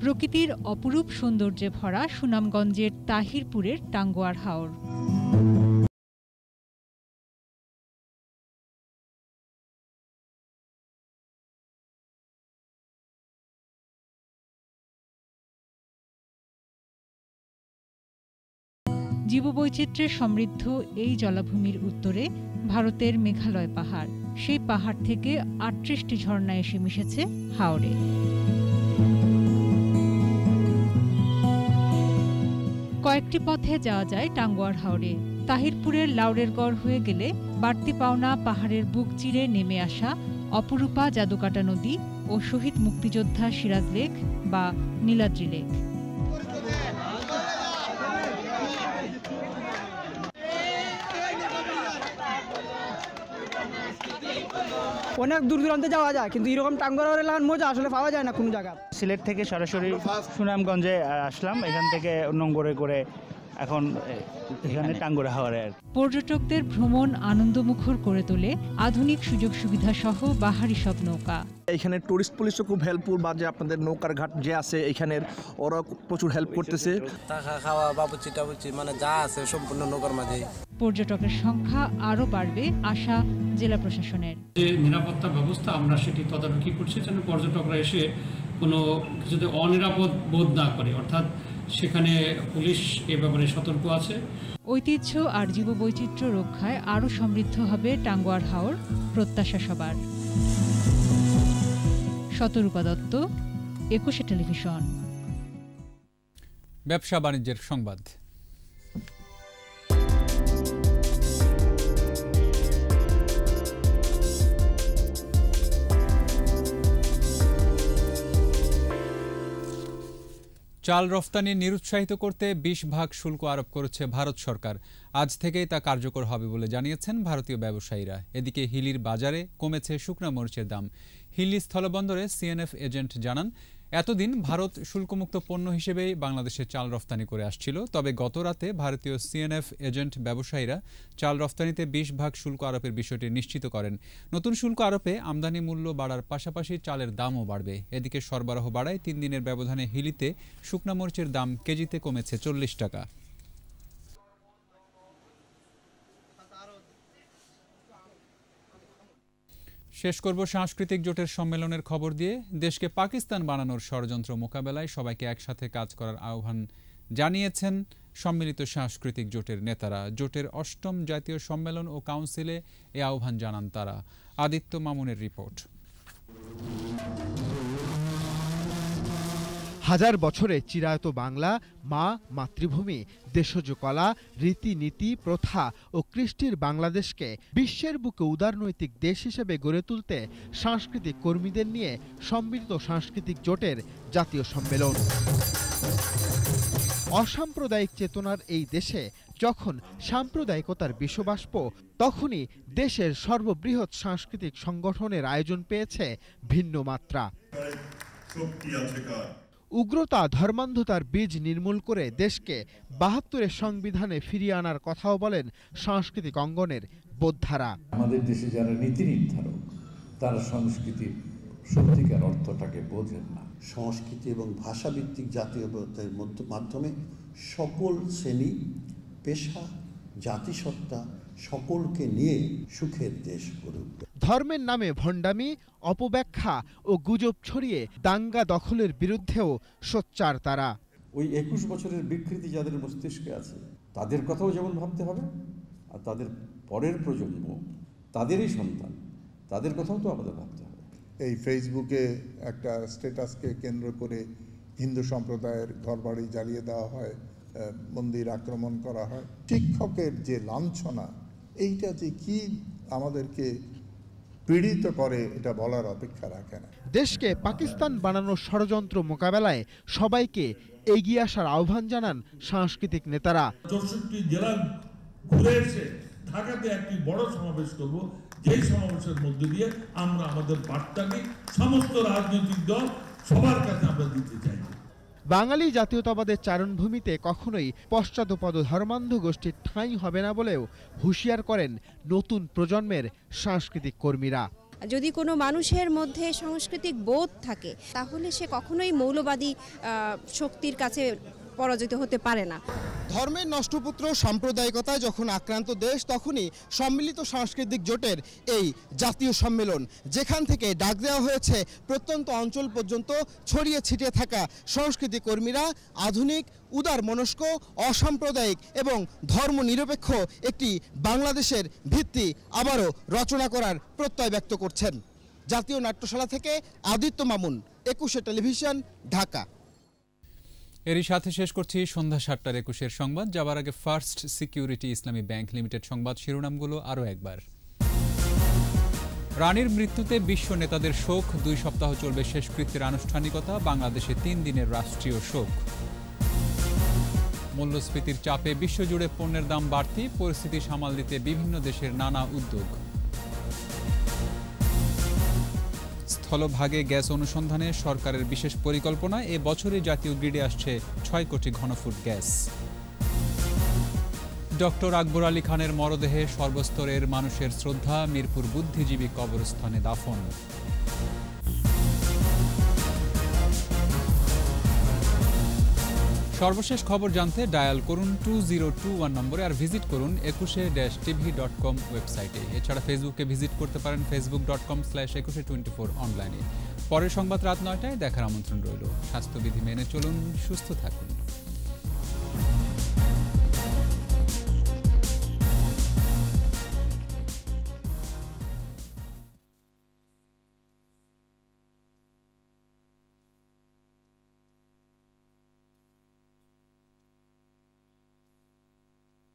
প্রকৃতির অপরূপ সৌন্দর্যে ভরা সুনামগঞ্জের তাহিরপুরের টাঙ্গুয়ার হাওর। জীববৈচিত্র্যে সমৃদ্ধ এই জলাভূমির উত্তরে ভারতের মেঘালয় পাহাড়। সেই পাহাড় থেকে 38টি ঝর্ণা এসে মিশেছে হাওরে। কয়েকটি পথে যাওয়া যায় টাঙ্গুয়ার হাওরে। তাহিরপুরের লাউড়ের গড় হয়ে গেলে বাড়তি পাওনা পাহাড়ের বুক চিরে নেমে আসা অপরূপা জাদুকাটা নদী ও শহীদ মুক্তিযোদ্ধা সিরাজ লেক বা নীলাদ্রি লেক। অনেক দূর দূরান্তে যাওয়া যায়, কিন্তু এরকম টাঙ্গুয়ার এলাকার মজা আসলে পাওয়া যায় না কোনো জায়গা। সিলেট থেকে সরাসরি সুনামগঞ্জে আসলাম, এখান থেকে নোঙ্গরে করে এখন এখানে টাঙ্গুয়ার হাওরে। পর্যটকদের ভ্রমণ আনন্দমুখর করে তোলে আধুনিক সুযোগ সুবিধা সহ বাহারি সব নৌকা। এখানে টুরিস্ট পুলিশও খুব হেল্পফুল, বা যে আপনাদের নৌকার ঘাট যে আছে এখানের ওরা প্রচুর হেল্প করতেছে। থাকা খাওয়া বাবুচি টাবুচি মানে যা আছে সম্পূর্ণ নৌকার মাঝে। পর্যটকের সংখ্যা আরও বাড়বে আশা জেলা প্রশাসনের। যে নিরাপত্তা ব্যবস্থা আমরা সেটি তদারকি করছি যেন পর্যটকরা এসে কোনো কিছুতে অনিরাপদ বোধ না করে, অর্থাৎ সেখানে পুলিশ এ ব্যাপারে সতর্ক আছে। ঐতিহ্য আর জীববৈচিত্র্য রক্ষায় আরও সমৃদ্ধ হবে টাঙ্গুয়ার হাওর, প্রত্যাশা সবার। শতরূপা দত্ত, 21 টেলিভিশন। ব্যবসা বাণিজ্যের সংবাদ। চাল রফতানি নিরুৎসাহিত করতে 20% শুল্ক আরোপ করেছে ভারত সরকার। আজ থেকেই তা কার্যকর হবে বলে জানিয়েছেন ভারতীয় ব্যবসায়ীরা। এদিকে হিলির বাজারে কমেছে শুকনা মরিচের দাম। হিলি স্থলবন্দরে সিএনএফ এজেন্ট জানান, এতদিন ভারত শুল্কমুক্ত পণ্য হিসেবেই বাংলাদেশে চাল রফতানি করে আসছিল। তবে গত রাতে ভারতীয় সিএনএফ এজেন্ট ব্যবসায়ীরা চাল রফতানিতে 20% শুল্ক আরোপের বিষয়টি নিশ্চিত করেন। নতুন শুল্ক আরোপে আমদানি মূল্য বাড়ার পাশাপাশি চালের দামও বাড়বে। এদিকে সরবরাহ বাড়ায় 3 দিনের ব্যবধানে হিলিতে শুকনা মরিচের দাম কেজিতে কমেছে 40 টাকা। শেষ করব সাংস্কৃতিক জোটের সম্মেলনের খবর দিয়ে। দেশকে পাকিস্তান বানানোর ষড়যন্ত্র মোকাবেলায় সবাইকে একসাথে কাজ করার আহ্বান জানিয়েছেন সম্মিলিত সাংস্কৃতিক জোটের নেতারা। জোটের 8ম জাতীয় সম্মেলন ও কাউন্সিলে এ আহ্বান জানান তারা। আদিত্য মামুনের রিপোর্ট। হাজার বছরে চিরায়ত বাংলা মা, মাতৃভূমি, দেশজ কলা, রীতিনীতি, প্রথা ও কৃষ্টির বাংলাদেশকে বিশ্বের বুকে উদারনৈতিক দেশ হিসেবে গড়ে তুলতে সাংস্কৃতিক কর্মীদের নিয়ে সম্মিলিত সাংস্কৃতিক জোটের জাতীয় সম্মেলন। অসাম্প্রদায়িক চেতনার এই দেশে যখন সাম্প্রদায়িকতার বিষবাষ্প, তখনই দেশের সর্ববৃহৎ সাংস্কৃতিক সংগঠনের আয়োজন পেয়েছে ভিন্ন মাত্রা। উগ্রতা, ধর্মান্ধতার বীজ নির্মূল করে দেশকে 72-এর সংবিধানে ফিরিয়ে আনার কথাও বলেন সাংস্কৃতিক অঙ্গনের বোদ্ধারা। আমাদের দেশে যারা নীতি নির্ধারক তারা সংস্কৃতির সত্যিকার অর্থটাকে বোঝেন না। সংস্কৃতি এবং ভাষাভিত্তিক জাতীয়তার মাধ্যমে সকল শ্রেণী, পেশা, জাতিসত্তা সকলকে নিয়ে সুখের দেশ গড়ে উঠবে। ধর্মের নামে ভণ্ডামি, অপব্যাখ্যা ও গুজব ছড়িয়ে দাঙ্গা দখলের বিরুদ্ধেও সোচ্চার তারা। ওই 21 বছরের বিকৃতি যাদের মস্তিষ্কে আছে তাদের কথাও যেমন ভাবতে হবে, আর তাদের পরের প্রজন্ম, তাদেরই সন্তান, তাদের কথাও তো আমাদের ভাবতে হবে। এই ফেসবুকে একটা স্ট্যাটাসকে কেন্দ্র করে হিন্দু সম্প্রদায়ের ঘরবাড়ি জ্বালিয়ে দেওয়া হয়, মন্দির আক্রমণ করা হয়। শিক্ষকের যে লাঞ্ছনা, এইটা যে কি আমাদেরকে পীড়িত করে এটা বলার অপেক্ষা রাখে না। দেশকে পাকিস্তান বানানোর ষড়যন্ত্র মোকাবেলায় সবাইকে এগিয়ে আসার আহ্বান জানান সাংস্কৃতিক নেতারা। 64 জেলা ঘুরে এসে ঢাকাতে একটি বড় সমাবেশ করব, যেই সমাবেশের মধ্যে দিয়ে আমরা আমাদের বার্তাকে সমস্ত রাজনৈতিক দল সবার কাছে আমরা দিতে চাই। বাঙালি জাতীয়তাবাদের চারণভূমিতে কখনোই পশ্চাৎপদ ধর্মান্ধ গোষ্ঠীর ঠাঁই হবে না বলেও হুঁশিয়ার করেন নতুন প্রজন্মের সাংস্কৃতিক কর্মীরা। যদি কোনো মানুষের মধ্যে সাংস্কৃতিক বোধ থাকে তাহলে সে কখনোই মৌলবাদী শক্তির কাছে পরাজিত হতে পারে না। ধর্মের নষ্টপুত্র সাম্প্রদায়িকতায় যখন আক্রান্ত দেশ, তখনই সম্মিলিত সাংস্কৃতিক জোটের এই জাতীয় সম্মেলন, যেখান থেকে ডাক দেওয়া হয়েছে প্রত্যন্ত অঞ্চল পর্যন্ত ছড়িয়ে ছিটিয়ে থাকা সংস্কৃতি কর্মীরা আধুনিক, উদার মনস্ক, অসাম্প্রদায়িক এবং ধর্মনিরপেক্ষ একটি বাংলাদেশের ভিত্তি আবারও রচনা করার প্রত্যয় ব্যক্ত করছেন। জাতীয় নাট্যশালা থেকে আদিত্য মামুন, 21 টেলিভিশন, ঢাকা। এরই সাথে শেষ করছি সন্ধ্যা 7টার 21-এর সংবাদ। যাবার আগে ফার্স্ট সিকিউরিটি ইসলামী ব্যাংক লিমিটেড সংবাদ শিরোনামগুলো আরও একবার। রানীর মৃত্যুতে বিশ্ব নেতাদের শোক, 2 সপ্তাহ চলবে শেষকৃত্যের আনুষ্ঠানিকতা। বাংলাদেশে 3 দিনের রাষ্ট্রীয় শোক। মূল্যস্ফীতির চাপে বিশ্বজুড়ে পণ্যের দাম বাড়তি, পরিস্থিতি সামাল দিতে বিভিন্ন দেশের নানা উদ্যোগ। স্থলভাগে গ্যাস অনুসন্ধানে সরকারের বিশেষ পরিকল্পনা। এ বছরে জাতীয় গ্রিডে আসছে 6 কোটি ঘনফুট গ্যাস। ডক্টর আকবর আলী খানের মরদেহে সর্বস্তরের মানুষের শ্রদ্ধা, মিরপুর বুদ্ধিজীবী কবরস্থানে দাফন। সর্বশেষ খবর জানতে ডায়াল করুন 2021 নম্বরে আর ভিজিট করুন 21-tv.com ওয়েবসাইটে। এছাড়া ফেসবুকে ভিজিট করতে পারেন facebook.com/2124 অনলাইনে। পরের সংবাদ রাত 9টায় দেখার আমন্ত্রণ রইল। স্বাস্থ্যবিধি মেনে চলুন, সুস্থ থাকুন।